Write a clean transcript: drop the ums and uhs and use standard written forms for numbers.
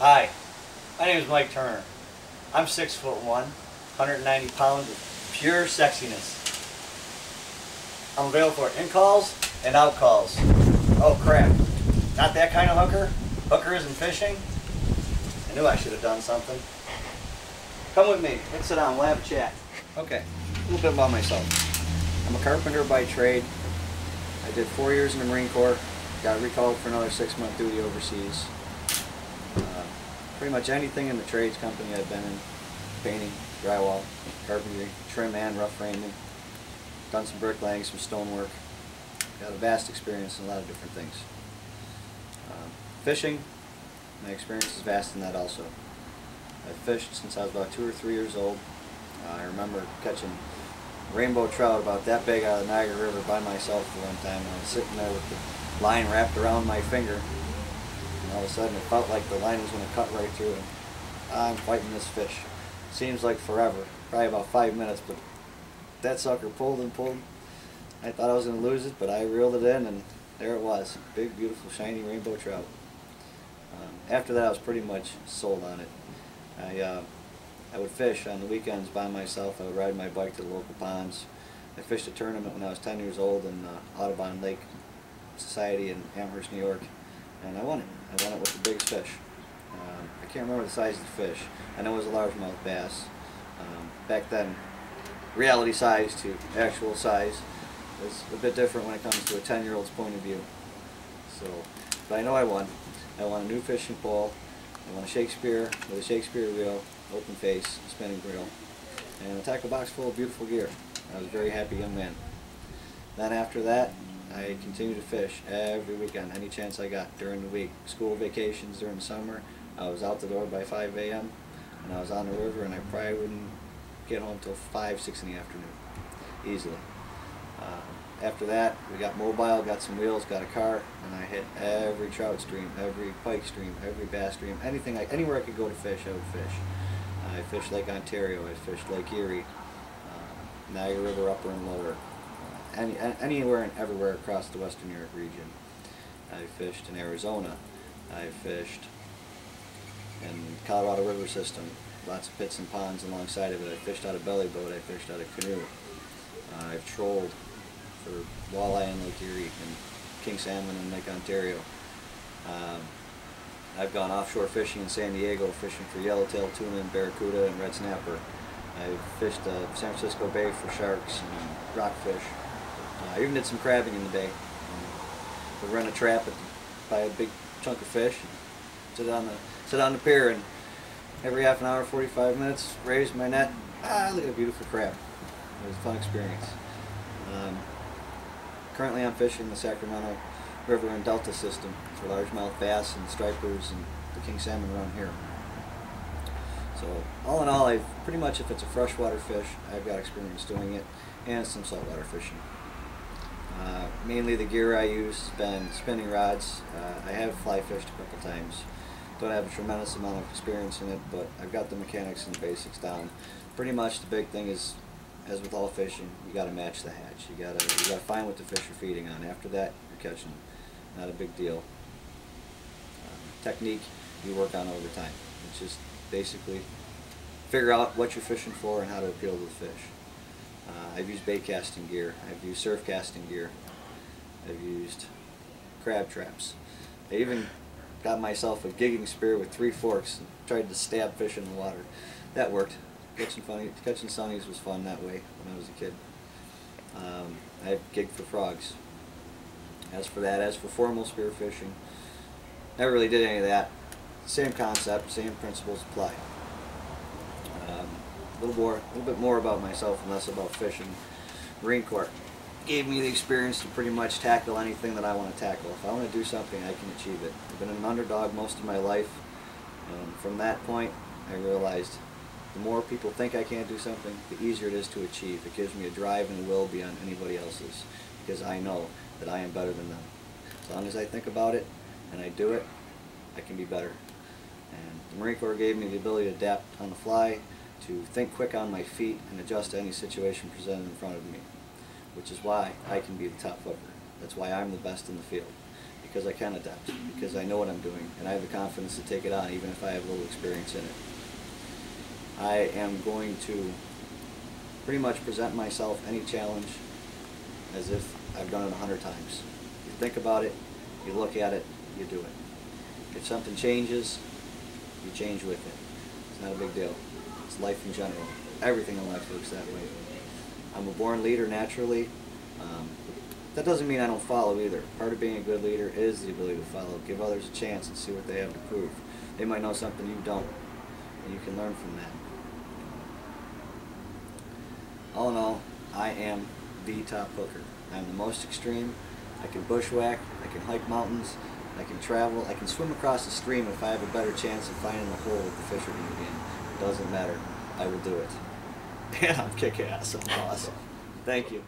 Hi, my name is Mike Turner. I'm 6'1", 190 pounds of pure sexiness. I'm available for in-calls and out-calls. Oh crap, not that kind of hooker? Hooker isn't fishing? I knew I should have done something. Come with me, let's sit down, we'll have a chat. Okay, a little bit about myself. I'm a carpenter by trade. I did 4 years in the Marine Corps, got recalled for another 6-month duty overseas. Pretty much anything in the trades company I've been in, painting, drywall, carpentry, trim and rough framing, done some bricklaying, some stonework, got a vast experience in a lot of different things. Fishing, my experience is vast in that also. I've fished since I was about 2 or 3 years old. I remember catching rainbow trout about that big out of the Niagara River by myself for one time, and I was sitting there with the line wrapped around my finger. And all of a sudden it felt like the line was going to cut right through and I'm fighting this fish. Seems like forever, probably about 5 minutes, but that sucker pulled and pulled. I thought I was going to lose it, but I reeled it in and there it was. Big, beautiful, shiny rainbow trout. After that I was pretty much sold on it. I would fish on the weekends by myself. I would ride my bike to the local ponds. I fished a tournament when I was 10 years old in Audubon Lake Society in Amherst, New York, and I won it. I won it with the biggest fish. I can't remember the size of the fish. I know it was a largemouth bass. Back then, reality size to actual size was a bit different when it comes to a 10-year-old's point of view. So, but I know I won. I won a new fishing pole. I won a Shakespeare with a Shakespeare reel, open face, spinning reel, and a tackle box full of beautiful gear. I was a very happy young man. Then after that, I continued to fish every weekend, any chance I got during the week. School vacations during the summer, I was out the door by 5 a.m. and I was on the river, and I probably wouldn't get home till 5, 6 in the afternoon, easily. After that, we got mobile, got some wheels, got a car, and I hit every trout stream, every pike stream, every bass stream, anywhere I could go to fish, I would fish. I fished Lake Ontario, I fished Lake Erie, Niagara River upper and lower, anywhere and everywhere across the Western New York region. I fished in Arizona, I fished in Colorado River system, lots of pits and ponds alongside of it. I fished out of belly boat, I fished out of canoe. I've trolled for walleye in Lake Erie and king salmon in Lake Ontario. I've gone offshore fishing in San Diego, fishing for yellowtail tuna and barracuda and red snapper. I've fished San Francisco Bay for sharks and rockfish. I even did some crabbing in the bay. We run a trap by a big chunk of fish, and sit on the pier, and every half an hour, 45 minutes, raise my net. Look at a beautiful crab. It was a fun experience. Currently I'm fishing the Sacramento River and Delta system for largemouth bass and stripers and the king salmon around here. So all in all, I've pretty much, if it's a freshwater fish, I've got experience doing it, and some saltwater fishing. Mainly the gear I use has been spinning rods. I have fly fished a couple times. Don't have a tremendous amount of experience in it, but I've got the mechanics and the basics down. Pretty much the big thing is, as with all fishing, you got to match the hatch. You got to find what the fish are feeding on. After that, you're catching them. Not a big deal. Technique you work on over time. It's just basically figure out what you're fishing for and how to appeal to the fish. I've used bait casting gear. I've used surf casting gear. I've used crab traps. I even got myself a gigging spear with 3 forks and tried to stab fish in the water. That worked. Catching sunnies was fun that way when I was a kid. I gigged for frogs. As for formal spear fishing, never really did any of that. Same concept, same principles apply. A little bit more about myself and less about fishing. Marine Corps gave me the experience to pretty much tackle anything that I want to tackle. If I want to do something, I can achieve it. I've been an underdog most of my life, and from that point, I realized the more people think I can't do something, the easier it is to achieve. It gives me a drive and a will beyond anybody else's, because I know that I am better than them. As long as I think about it and I do it, I can be better. And the Marine Corps gave me the ability to adapt on the fly, to think quick on my feet and adjust to any situation presented in front of me, which is why I can be the top hooker. That's why I'm the best in the field, because I can adapt, because I know what I'm doing, and I have the confidence to take it on even if I have little experience in it. I am going to pretty much present myself any challenge as if I've done it 100 times. You think about it, you look at it, you do it. If something changes, you change with it. It's not a big deal. It's life in general. Everything in life works that way. I'm a born leader naturally. That doesn't mean I don't follow either. Part of being a good leader is the ability to follow. Give others a chance and see what they have to prove. They might know something you don't, and you can learn from that. All in all, I am the top hooker. I'm the most extreme. I can bushwhack, I can hike mountains, I can travel, I can swim across the stream if I have a better chance of finding the hole that the fish are going to be in. It doesn't matter. I will do it. And I'm kick ass. I'm awesome. Thank you.